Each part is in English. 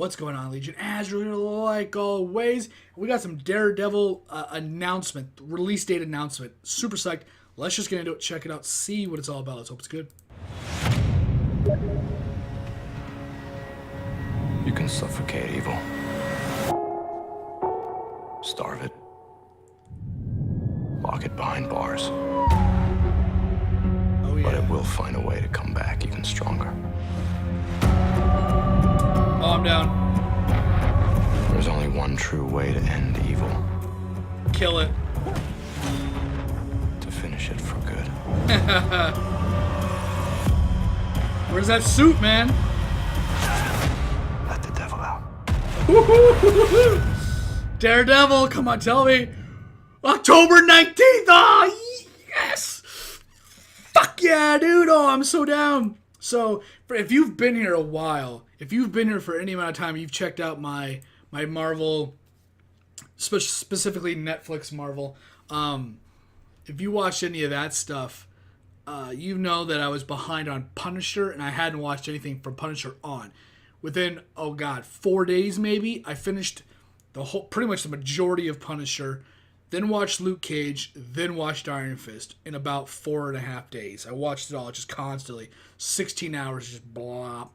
What's going on, Legion? As like always, we got some Daredevil release date announcement. Super psyched. Let's just get into it, check it out, see what it's all about. Let's hope it's good. You can suffocate evil. Starve it. Lock it behind bars. Oh, yeah. But it will find a way to come back even stronger. Oh, I'm down. There's only one true way to end evil. Kill it. To finish it for good. Where's that suit, man? Let the devil out. Daredevil, come on, tell me. October 19th! Oh, yes! Fuck yeah, dude! Oh, I'm so down. So, if you've been here a while, if you've been here for any amount of time, you've checked out my Marvel, specifically Netflix Marvel. If you watched any of that stuff, you know that I was behind on Punisher, and I hadn't watched anything from Punisher on. Within 4 days maybe, I finished pretty much the majority of Punisher, then watched Luke Cage, then watched Iron Fist in about 4.5 days. I watched it all just constantly, 16 hours, just blah,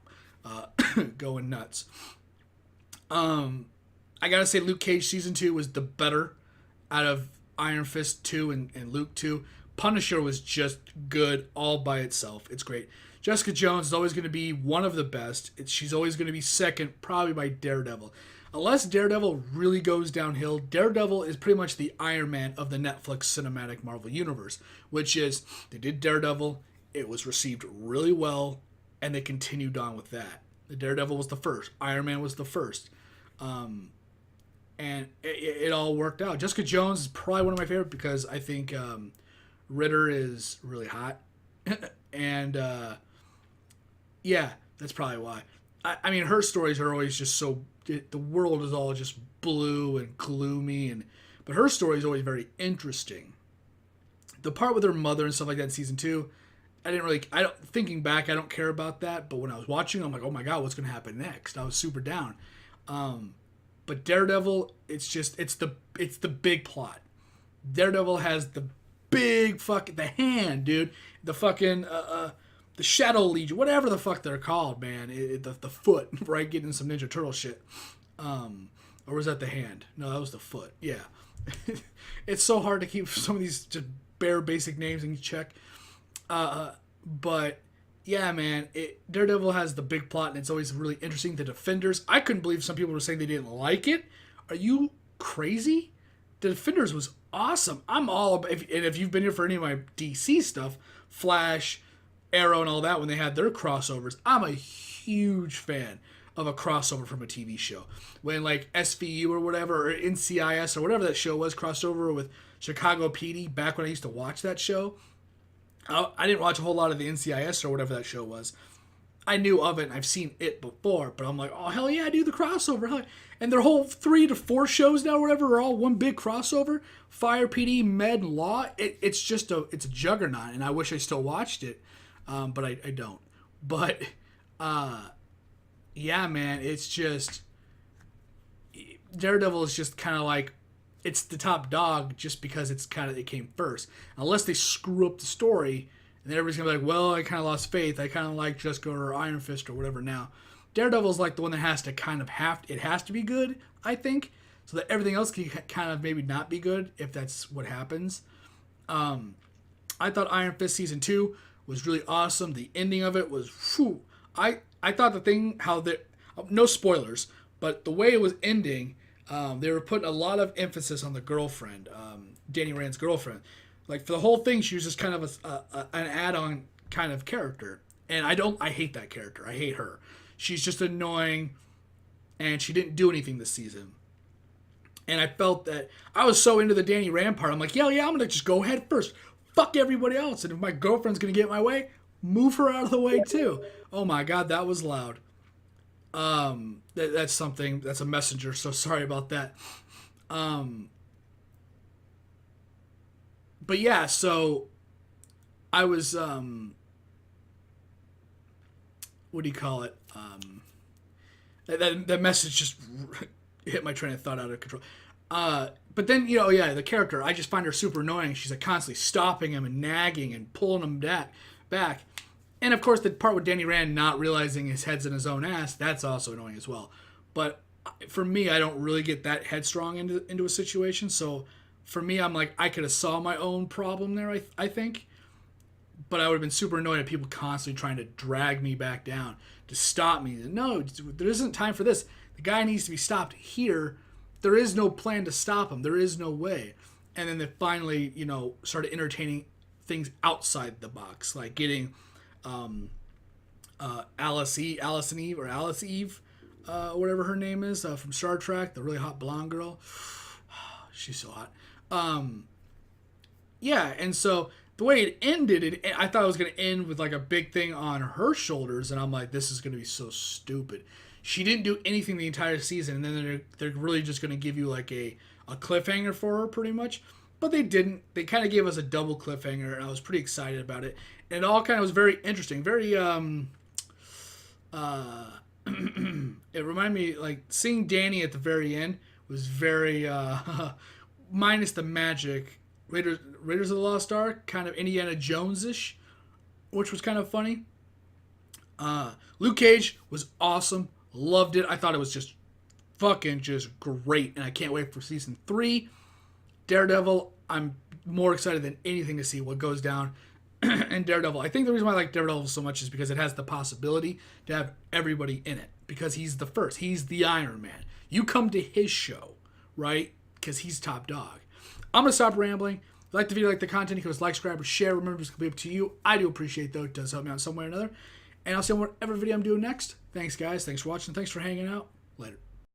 going nuts. I gotta say, Luke Cage Season 2 was the better out of Iron Fist 2 and Luke 2. Punisher was just good all by itself. It's great. Jessica Jones is always going to be one of the best. She's always going to be second, probably by Daredevil. Unless Daredevil really goes downhill, Daredevil is pretty much the Iron Man of the Netflix cinematic Marvel universe, which is, they did Daredevil, it was received really well, and they continued on with that. The Daredevil was the first. Iron Man was the first. And it all worked out. Jessica Jones is probably one of my favorite because I think Ritter is really hot. And, yeah, that's probably why. I mean, her stories are always just so... The world is all just blue and gloomy, but her story is always very interesting. The part with her mother and stuff like that in season 2, thinking back, I don't care about that, but when I was watching, I'm like, oh my god, what's going to happen next? I was super down. But Daredevil, it's the big plot. Daredevil has the big the hand, dude. The fucking, the Shadow Legion, whatever the fuck they're called, man. The foot, right? Getting some Ninja Turtle shit. Or was that the hand? No, that was the foot. Yeah. It's so hard to keep some of these just bare basic names in check. But, yeah, man. Daredevil has the big plot, and it's always really interesting. The Defenders, I couldn't believe some people were saying they didn't like it. Are you crazy? The Defenders was awesome. I'm all about, and if you've been here for any of my DC stuff, Flash, Arrow, and all that, when they had their crossovers, I'm a huge fan of a crossover from a TV show. When like SVU or whatever, or NCIS or whatever that show was, crossed over with Chicago PD back when I used to watch that show. I didn't watch a whole lot of the NCIS or whatever that show was. I knew of it and I've seen it before, but I'm like, oh hell yeah, do the crossover. And their whole 3 to 4 shows now, or whatever, are all one big crossover. Fire PD, Med, Law. It's a juggernaut, and I wish I still watched it. But I don't. But, yeah, man, it's just... Daredevil is just kind of like... It's the top dog just because it came first. Unless they screw up the story, and then everybody's going to be like, well, I kind of lost faith. I kind of like Jessica or Iron Fist or whatever now. Daredevil's like the one that has to it has to be good, I think, so that everything else can kind of maybe not be good if that's what happens. I thought Iron Fist Season 2 was really awesome. The ending of it was, whew. I thought no spoilers, but the way it was ending, they were putting a lot of emphasis on the girlfriend, Danny Rand's girlfriend. Like, for the whole thing, she was just kind of an add-on kind of character. And I hate that character. I hate her. She's just annoying, and she didn't do anything this season. And I felt that I was so into the Danny Rand part. I'm like, yeah, I'm going to just go head first. Fuck everybody else. And if my girlfriend's going to get in my way, move her out of the way too. Oh my god, that was loud. That's something, that's a messenger, so sorry about that. But yeah, so I was, what do you call it? That message just hit my train of thought out of control. But then, you know, yeah, the character, I just find her super annoying. She's like constantly stopping him and nagging and pulling him back. And of course, the part with Danny Rand not realizing his head's in his own ass, that's also annoying as well. But for me, I don't really get that headstrong into a situation. So for me, I'm like, I could have saw my own problem there, I think. But I would have been super annoyed at people constantly trying to drag me back down to stop me. No, there isn't time for this. The guy needs to be stopped here. There is no plan to stop him. There is no way. And then they finally, you know, started entertaining things outside the box, like getting Alice Eve, whatever her name is, from Star Trek, the really hot blonde girl. She's so hot. Yeah, and so the way it ended, I thought it was going to end with like a big thing on her shoulders, and I'm like, this is going to be so stupid. She didn't do anything the entire season, and then they're really just going to give you like a cliffhanger for her, pretty much. But they didn't. They kind of gave us a double cliffhanger, and I was pretty excited about it. And it all kind of was very interesting, very it reminded me, like, seeing Danny at the very end was very minus the magic. Raiders of the Lost Ark, kind of Indiana Jones-ish, which was kind of funny. Luke Cage was awesome. Loved it. I thought it was just fucking just great, and I can't wait for season 3. Daredevil, I'm more excited than anything to see what goes down in Daredevil. I think the reason why I like Daredevil so much is because it has the possibility to have everybody in it, because he's the first. He's the Iron Man. You come to his show, right? Because he's top dog. I'm going to stop rambling. If you like the video, like the content, you can just like, subscribe, or share. Remember, it's going to be up to you. I do appreciate, though. It does help me out some way or another. And I'll see you on whatever video I'm doing next. Thanks, guys. Thanks for watching. Thanks for hanging out. Later.